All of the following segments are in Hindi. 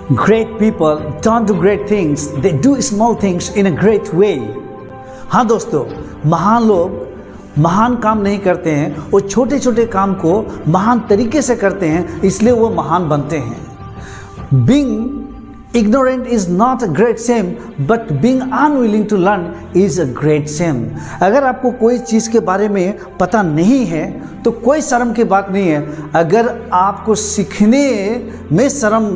Great people don't do great things, they do small things in a great way. हाँ दोस्तों, महान लोग महान काम नहीं करते हैं, वो छोटे छोटे काम को महान तरीके से करते हैं, इसलिए वो महान बनते हैं. Being ignorant is not a great shame, but being unwilling to learn is a great shame. अगर आपको कोई चीज़ के बारे में पता नहीं है तो कोई शर्म की बात नहीं है. अगर आपको सीखने में शर्म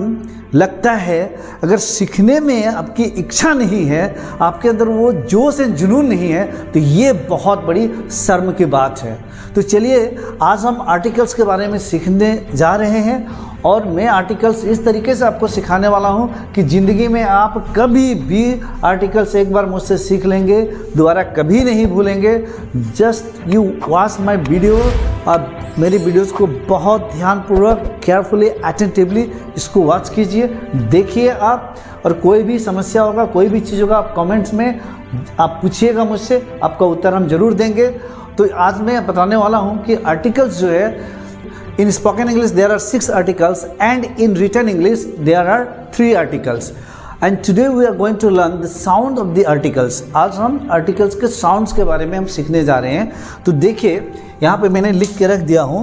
लगता है, अगर सीखने में आपकी इच्छा नहीं है, आपके अंदर वो जोश और जुनून नहीं है, तो ये बहुत बड़ी शर्म की बात है. तो चलिए आज हम आर्टिकल्स के बारे में सीखने जा रहे हैं और मैं आर्टिकल्स इस तरीके से आपको सिखाने वाला हूँ कि ज़िंदगी में आप कभी भी आर्टिकल्स एक बार मुझसे सीख लेंगे, दोबारा कभी नहीं भूलेंगे. Just you watch my video. आप मेरी वीडियोस को बहुत ध्यानपूर्वक, केयरफुली, अटेंटिवली इसको वॉच कीजिए, देखिए आप. और कोई भी समस्या होगा, कोई भी चीज़ होगा, आप कमेंट्स में आप पूछिएगा मुझसे, आपका उत्तर हम जरूर देंगे. तो आज मैं बताने वाला हूँ कि आर्टिकल्स जो है, in spoken English there are 6 articles and in written English there are 3 articles. And today we are going to learn the sound of the articles. आज हम articles के sounds के बारे में हम सीखने जा रहे हैं. तो देखिए यहाँ पे मैंने लिख के रख दिया हूँ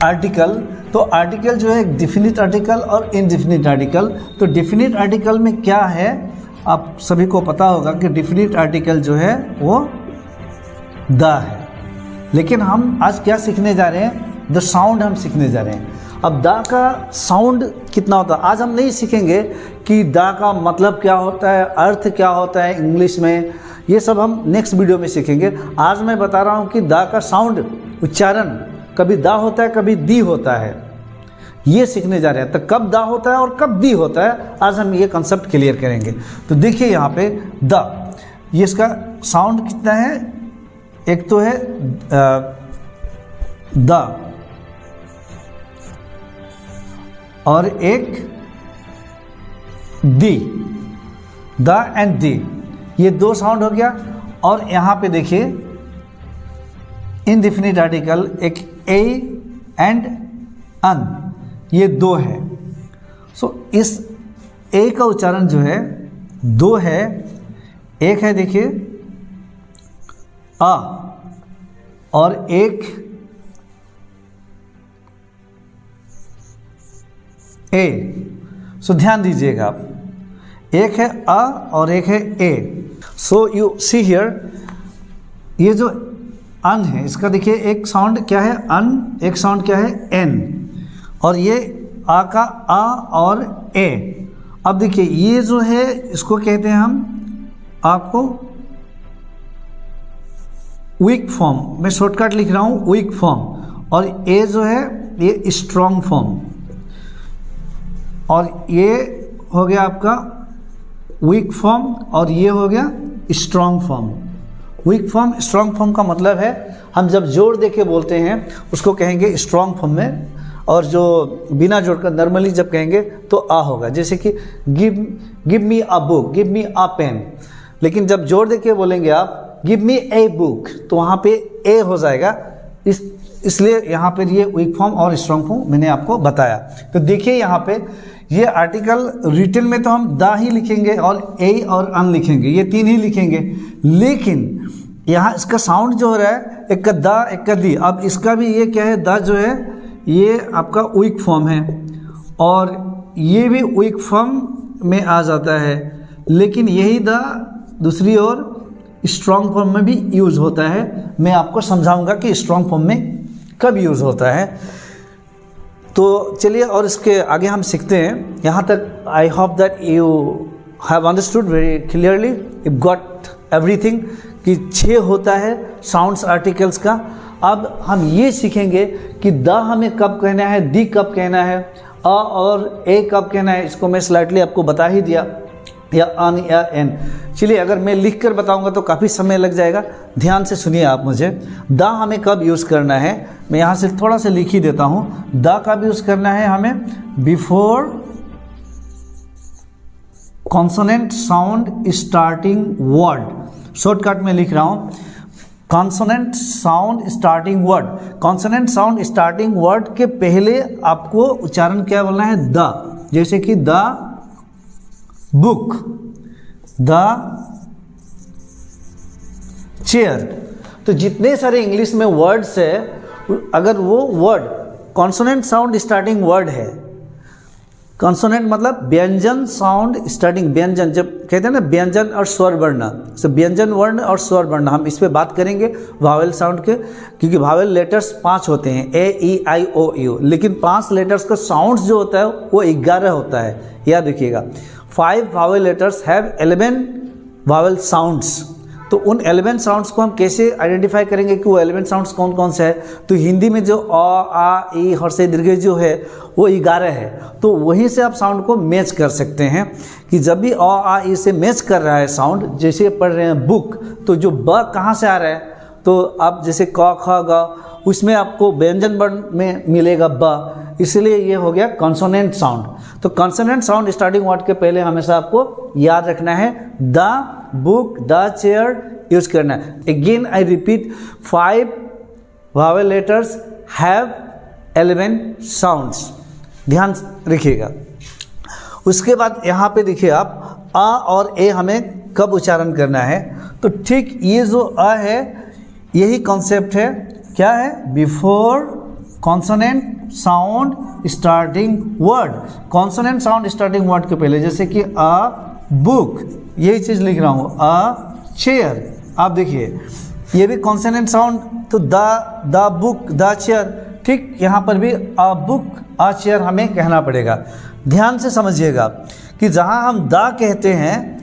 आर्टिकल. तो आर्टिकल जो है एक डिफिनिट आर्टिकल और इनडिफिनिट आर्टिकल. तो डिफिनिट आर्टिकल में क्या है, आप सभी को पता होगा कि डिफिनिट आर्टिकल जो है वो द है. लेकिन हम आज क्या सीखने जा रहे हैं, द साउंड हम सीखने जा रहे हैं. अब द का साउंड कितना होता है आज हम नहीं सीखेंगे कि द का मतलब क्या होता है, अर्थ क्या होता है इंग्लिश में, ये सब हम नेक्स्ट वीडियो में सीखेंगे. आज मैं बता रहा हूँ कि द का साउंड, उच्चारण, कभी द होता है कभी दी होता है, ये सीखने जा रहे हैं. तो कब द होता है और कब दी होता है, आज हम ये कंसेप्ट क्लियर करेंगे. तो देखिए यहाँ पे द, ये इसका साउंड कितना है, एक तो है द और एक दी, द एंड दी, ये दो साउंड हो गया. और यहाँ पे देखिए इनडिफिनिट आर्टिकल, एक ए एंड अन, ये दो है. सो इस ए का उच्चारण जो है दो है. एक है देखिए आ और एक ए. सो ध्यान दीजिएगा आप, एक है अ और एक है ए. सो यू सी हियर, ये जो अन है इसका देखिए एक साउंड क्या है अन, एक साउंड क्या है एन, और ये आ का आ और ए. अब देखिए ये जो है इसको कहते हैं हम, आपको वीक फॉर्म, मैं शॉर्टकट लिख रहा हूँ वीक फॉर्म, और ए जो है ये स्ट्रॉन्ग फॉर्म, और ये हो गया आपका वीक फॉर्म और ये हो गया strong form. Weak form, strong form का मतलब है हम जब जोड़ दे के बोलते हैं उसको कहेंगे स्ट्रॉन्ग फॉर्म में, और जो बिना जोड़ कर नॉर्मली जब कहेंगे तो आ होगा. जैसे कि give me a book, give me a pen. लेकिन जब जोड़ दे के बोलेंगे आप गिव मी ए बुक, तो वहाँ पे ए हो जाएगा. इसलिए यहाँ पे ये वीक फॉर्म और स्ट्रॉन्ग फॉर्म मैंने आपको बताया. तो देखिए यहाँ पे ये आर्टिकल रिटन में तो हम द ही लिखेंगे और ए और अन लिखेंगे, ये तीन ही लिखेंगे. लेकिन यहाँ इसका साउंड जो हो रहा है एक का द एक का दी. अब इसका भी ये क्या है, द जो है ये आपका वीक फॉर्म है और ये भी वीक फॉर्म में आ जाता है. लेकिन यही द दूसरी ओर स्ट्रॉन्ग फॉर्म में भी यूज़ होता है. मैं आपको समझाऊंगा कि स्ट्रॉन्ग फॉर्म में कब यूज़ होता है. तो चलिए और इसके आगे हम सीखते हैं. यहाँ तक I hope that you have understood very clearly, you got everything कि 6 होता है साउंड्स आर्टिकल्स का. अब हम ये सीखेंगे कि द हमें कब कहना है, दी कब कहना है, अ और ए कब कहना है. इसको मैं स्लाइटली आपको बता ही दिया, या अन या एन. चलिए अगर मैं लिख कर बताऊंगा तो काफ़ी समय लग जाएगा, ध्यान से सुनिए आप मुझे. द हमें कब यूज़ करना है, मैं यहाँ से थोड़ा सा लिख ही देता हूँ. द कब यूज़ करना है हमें, before consonant sound starting word. Shortcut में लिख रहा हूँ, consonant sound starting word. Consonant sound starting word के पहले आपको उच्चारण क्या बोलना है, द. जैसे कि द बुक, द चेयर। तो जितने सारे इंग्लिश में वर्ड्स है, अगर वो word consonant sound starting word है, कॉन्सोनेंट मतलब व्यंजन साउंड स्टार्टिंग, व्यंजन जब कहते हैं ना व्यंजन और स्वर वर्ण, तो व्यंजन वर्ण और स्वर वर्ण, हम इस पे बात करेंगे वावेल साउंड के, क्योंकि वावेल लेटर्स 5 होते हैं, ए ई आई ओ यू, लेकिन 5 लेटर्स का साउंड जो होता है वो 11 होता है, याद रखिएगा। 5 Wavell letters have 11 Wavell sounds. तो उन 11 साउंड्स को हम कैसे आइडेंटिफाई करेंगे कि वो 11 साउंड्स कौन कौन से है? तो हिंदी में जो अ आ ई हर्षे दीर्घ जो है वो 11 है, तो वहीं से आप साउंड को मैच कर सकते हैं कि जब भी अ आ ई से मैच कर रहा है साउंड, जैसे पढ़ रहे हैं बुक, तो जो ब कहाँ से आ रहा है, तो आप जैसे क ख ग, उसमें आपको व्यंजन वर्ण में मिलेगा ब, इसलिए ये हो गया कॉन्सोनेंट साउंड। तो कॉन्सोनेंट साउंड स्टार्टिंग वर्ड के पहले हमेशा आपको याद रखना है the book, the chair use करना है। Again I repeat, 5 Wavell letters have 11 sounds, ध्यान रखिएगा। उसके बाद यहाँ पे देखिए आप आ और ए हमें कब उच्चारण करना है, तो ठीक ये जो अ है यही कॉन्सेप्ट है, क्या है? Before consonant sound starting word, consonant sound starting word के पहले, जैसे कि अ बुक, यही चीज़ लिख रहा हूँ, अ चेयर। आप देखिए ये भी कॉन्सोनेंट साउंड, तो द बुक, द चेयर, ठीक यहाँ पर भी अ बुक अ चेयर हमें कहना पड़ेगा। ध्यान से समझिएगा कि जहाँ हम द कहते हैं,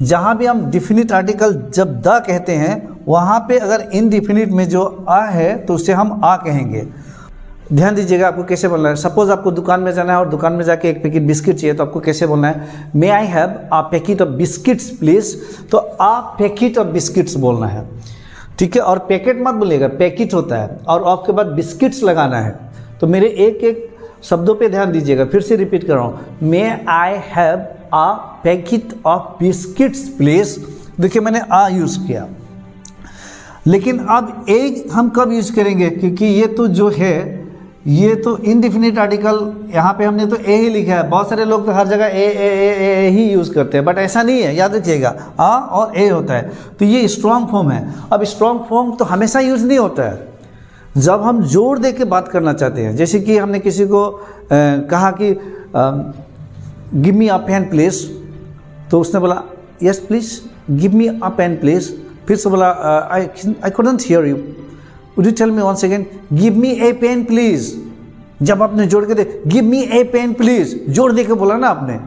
जहाँ भी हम डिफिनिट आर्टिकल जब द कहते हैं, वहाँ पे अगर इनडिफिनिट में जो आ है तो उसे हम आ कहेंगे। ध्यान दीजिएगा आपको कैसे बोलना है। सपोज आपको दुकान में जाना है और दुकान में जाके एक पैकेट बिस्किट चाहिए, तो आपको कैसे बोलना है? May I have a packet of biscuits please, तो अ पैकेट ऑफ बिस्किट्स बोलना है, ठीक है। और पैकेट मत बोलिएगा, पैकेट होता है, और ऑफ के बाद बिस्किट्स लगाना है। तो मेरे एक एक शब्दों पे ध्यान दीजिएगा, फिर से रिपीट कर रहा हूँ, may I have a packet of biscuits please. देखिए मैंने आ यूज़ किया, लेकिन अब ए हम कब यूज़ करेंगे? क्योंकि ये तो जो है ये तो इनडिफिनिट आर्टिकल, यहाँ पे हमने तो ए ही लिखा है। बहुत सारे लोग तो हर जगह ए ही यूज़ करते हैं, बट ऐसा नहीं है, याद रखिएगा आ और ए होता है। तो ये स्ट्रॉन्ग फॉर्म है। अब स्ट्रॉन्ग फॉर्म तो हमेशा यूज़ नहीं होता है, जब हम जोर दे के बात करना चाहते हैं। जैसे कि हमने किसी को कहा कि give me a pen please, तो उसने बोला yes please, give me a pen please. फिर से बोला I couldn't hear you, would you tell me once again, give me a pen please. जब आपने जोड़ के दे give me a pen please, जोड़ दे के बोला ना आपने,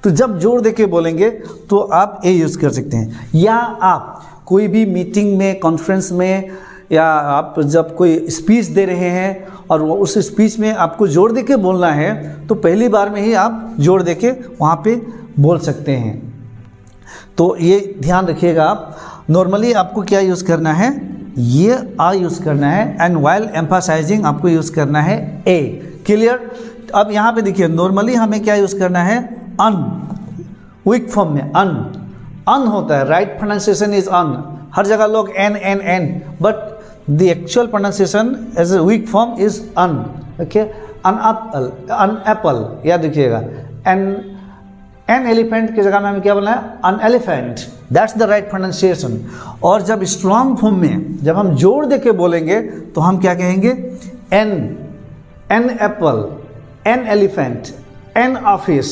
तो जब जोड़ दे के बोलेंगे तो आप ए यूज़ कर सकते हैं। या आप कोई भी मीटिंग में, कॉन्फ्रेंस में, या आप जब कोई स्पीच दे रहे हैं और वो उस स्पीच में आपको जोड़ दे के बोलना है, तो पहली बार में ही आप जोड़ दे के वहाँ पे बोल सकते हैं। तो ये ध्यान रखिएगा आप। नॉर्मली आपको क्या यूज़ करना है? ये आ यूज़ करना है, एंड वाइल एम्फासाइजिंग आपको यूज़ करना है ए। क्लियर? अब यहाँ पे देखिए नॉर्मली हमें क्या यूज़ करना है? अन, वीक फॉर्म में अन होता है, राइट प्रोनाउंसिएशन इज अन। हर जगह लोग an, but the actual pronunciation as a weak form is an. Okay, an apple, याद रखिएगा। एन एलिफेंट की जगह में हमें क्या बोलना है? An elephant, that's the right pronunciation. और जब स्ट्रॉन्ग फॉर्म में जब हम जोड़ दे के बोलेंगे तो हम क्या कहेंगे? An apple, an elephant, an office,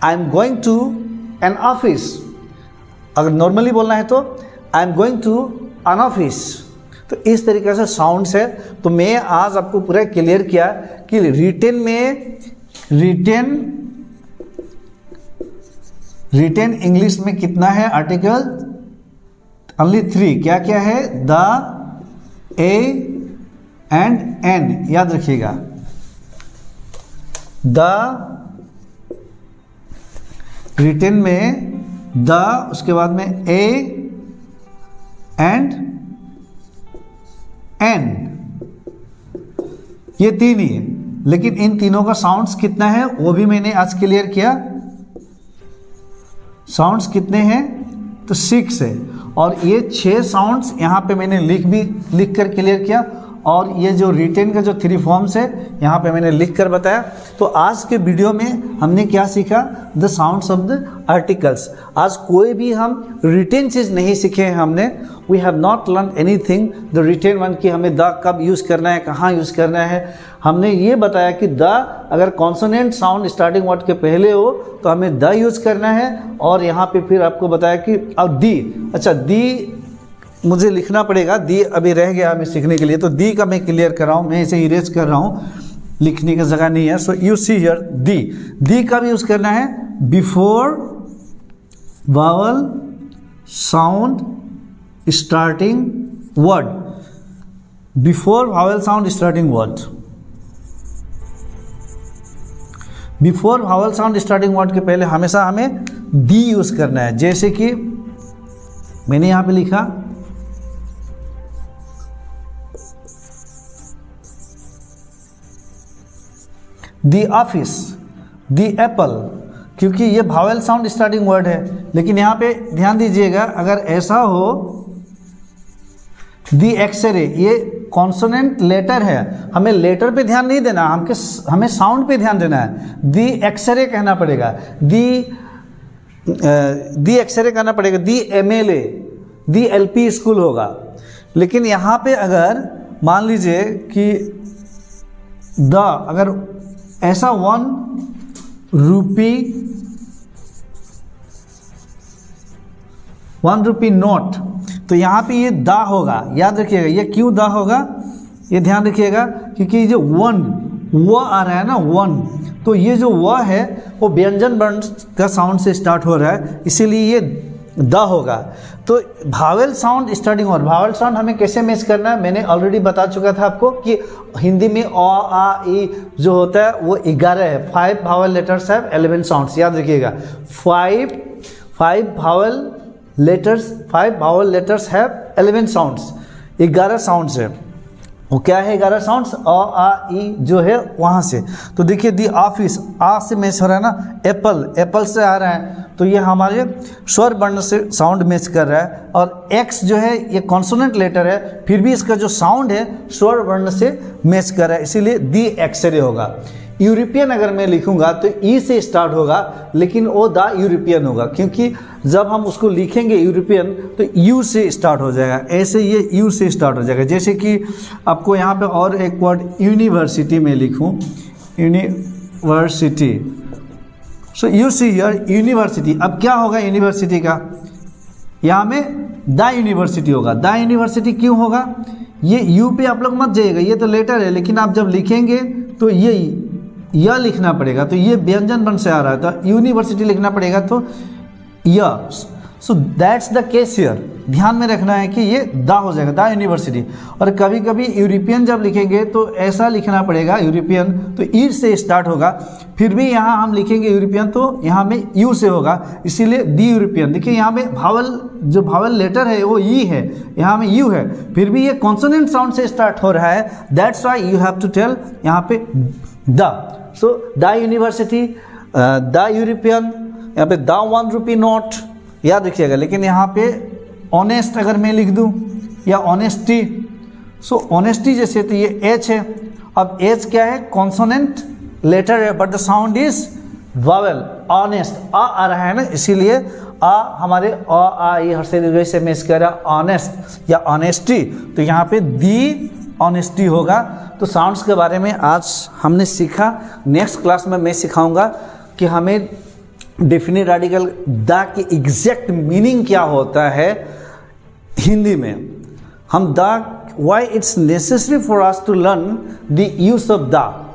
I am going to an office. अगर नॉर्मली बोलना है तो I am going to an office. तो इस तरीके से साउंड्स है। तो मैं आज आपको पूरा क्लियर किया कि रिटेन इंग्लिश में कितना है आर्टिकल? ओनली 3। क्या क्या है? द, ए एंड एन, याद रखिएगा। द रिटेन में द, उसके बाद में ए एंड एन, ये 3 ही है। लेकिन इन तीनों का साउंड्स कितना है वो भी मैंने आज क्लियर किया। साउंड्स कितने हैं? तो 6 है। और ये 6 साउंड्स यहाँ पे मैंने लिख कर क्लियर किया। और ये जो रिटेन का जो 3 फॉर्म्स है यहाँ पे मैंने लिख कर बताया। तो आज के वीडियो में हमने क्या सीखा, the sounds of the articles. आज कोई भी हम रिटेन चीज़ नहीं सीखे हैं हमने, we have not learn anything the written one कि हमें द कब यूज़ करना है, कहाँ यूज़ करना है। हमने ये बताया कि द अगर कॉन्सोनेंट साउंड स्टार्टिंग वर्ड के पहले हो तो हमें द यूज़ करना है। और यहाँ पे फिर आपको बताया कि अब दी, अच्छा दी मुझे लिखना पड़ेगा, दी अभी रह गया हमें सीखने के लिए, तो दी का मैं क्लियर कर रहा हूँ, मैं इसे इरेज कर रहा हूँ, लिखने की जगह नहीं है। सो यू सी हियर दी का भी यूज़ करना है before vowel sound starting word, before vowel sound starting word, before vowel sound starting word के पहले हमेशा हमें दी यूज़ करना है। जैसे कि मैंने यहाँ पे लिखा दी ऑफिस, दी एप्पल, क्योंकि ये वावल साउंड स्टार्टिंग वर्ड है। लेकिन यहाँ पे ध्यान दीजिएगा, अगर ऐसा हो दी एक्सरे, ये कॉन्सोनेंट लेटर है, हमें लेटर पे ध्यान नहीं देना, हमें साउंड पे ध्यान देना है। दी एक्सरे कहना पड़ेगा, दी एक्सरे कहना पड़ेगा, दी एमएलए, दी एलपी स्कूल होगा। लेकिन यहाँ पे अगर मान लीजिए कि द अगर ऐसा 1 रुपी नोट, तो यहाँ पे ये दा होगा, याद रखिएगा। ये क्यों दा होगा ये ध्यान रखिएगा, क्योंकि जो 1 व आ रहा है ना 1, तो ये जो व है वो व्यंजन वर्ण का साउंड से स्टार्ट हो रहा है, इसीलिए ये द होगा। तो भावेल साउंड स्टार्टिंग और भावेल साउंड हमें कैसे मैच करना है, मैंने ऑलरेडी बता चुका था आपको कि हिंदी में अ आ ई जो होता है वो 11 है। 5 भावेल लेटर्स हैव 11 साउंड्स, याद रखिएगा। 5 vowel letters have 11 sounds, 11 sounds है। वो क्या है 11 साउंड्स, अ आ ई जो है वहाँ से। तो देखिए दी ऑफिस, आ से मैच हो रहा है ना, एप्पल से आ रहा है, तो ये हमारे स्वर वर्ण से साउंड मैच कर रहा है। और एक्स जो है ये कॉन्सोनेंट लेटर है, फिर भी इसका जो साउंड है स्वर वर्ण से मैच कर रहा है, इसीलिए दी एक्सरे होगा। यूरोपियन अगर मैं लिखूंगा तो ई से स्टार्ट होगा, लेकिन वो द यूरोपियन होगा, क्योंकि जब हम उसको लिखेंगे यूरोपियन तो यू से स्टार्ट हो जाएगा, ऐसे ये यू से स्टार्ट हो जाएगा। जैसे कि आपको यहाँ पे और एक वर्ड यूनिवर्सिटी में लिखूँ, university, so you see here university. अब क्या होगा यूनिवर्सिटी का, यहाँ में द यूनिवर्सिटी होगा। द यूनिवर्सिटी क्यों होगा, ये यू पे आप लोग मत जाइएगा, ये तो लेटर है, लेकिन आप जब लिखेंगे तो ये यह लिखना पड़ेगा, तो ये व्यंजन वर्ण से आ रहा है, तो यूनिवर्सिटी लिखना पड़ेगा, तो यह। So that's the case here, ध्यान में रखना है कि ये द हो जाएगा, द यूनिवर्सिटी। और कभी कभी यूरोपियन जब लिखेंगे तो ऐसा लिखना पड़ेगा, यूरोपियन तो ई से स्टार्ट होगा, फिर भी यहाँ हम लिखेंगे यूरोपियन तो यहाँ में यू से होगा, इसीलिए दी यूरोपियन। देखिए यहाँ में भावल, जो भावल लेटर है वो ई है, यहाँ में यू है, फिर भी ये कॉन्सोनेंट साउंड से स्टार्ट हो रहा है, that's why you have to tell यहाँ पे the. So the university, the European, यहाँ पे द 1 रुपी नोट, याद रखिएगा। लेकिन यहाँ पे ऑनेस्ट अगर मैं लिख दूँ या ऑनेस्टी, सो ऑनेस्टी जैसे तो ये एच है। अब एच क्या है, कॉन्सोनेंट लेटर है, but the sound is vowel, honest, आ रहा है ना, इसीलिए आ हमारे अ आ ई हर्षे दीर्घ से मैच कर रहा है, ऑनेस्ट या ऑनेस्टी, तो यहाँ पे दी ऑनेस्टी होगा। तो साउंड्स के बारे में आज हमने सीखा। नेक्स्ट क्लास में मैं सिखाऊंगा कि हमें डेफिनेट आर्टिकल द की एग्जैक्ट मीनिंग क्या होता है हिंदी में। हम the, why it's necessary for us to learn the use of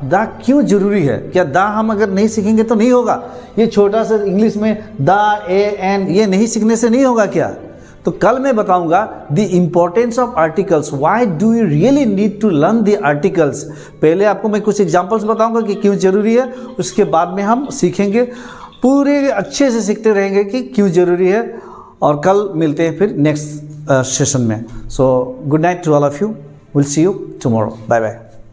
the क्यों जरूरी है, क्या द हम अगर नहीं सीखेंगे तो नहीं होगा। ये छोटा सा इंग्लिश में द ए एन ये नहीं सीखने से नहीं होगा क्या। तो कल मैं बताऊंगा the importance of articles, why do you really need to learn the articles. पहले आपको मैं कुछ एग्जांपल्स बताऊंगा कि क्यों जरूरी है, उसके बाद में हम सीखेंगे, पूरे अच्छे से सीखते रहेंगे कि क्यों जरूरी है। और कल मिलते हैं फिर नेक्स्ट सेशन में। So good night to all of you, will see you tomorrow, bye bye.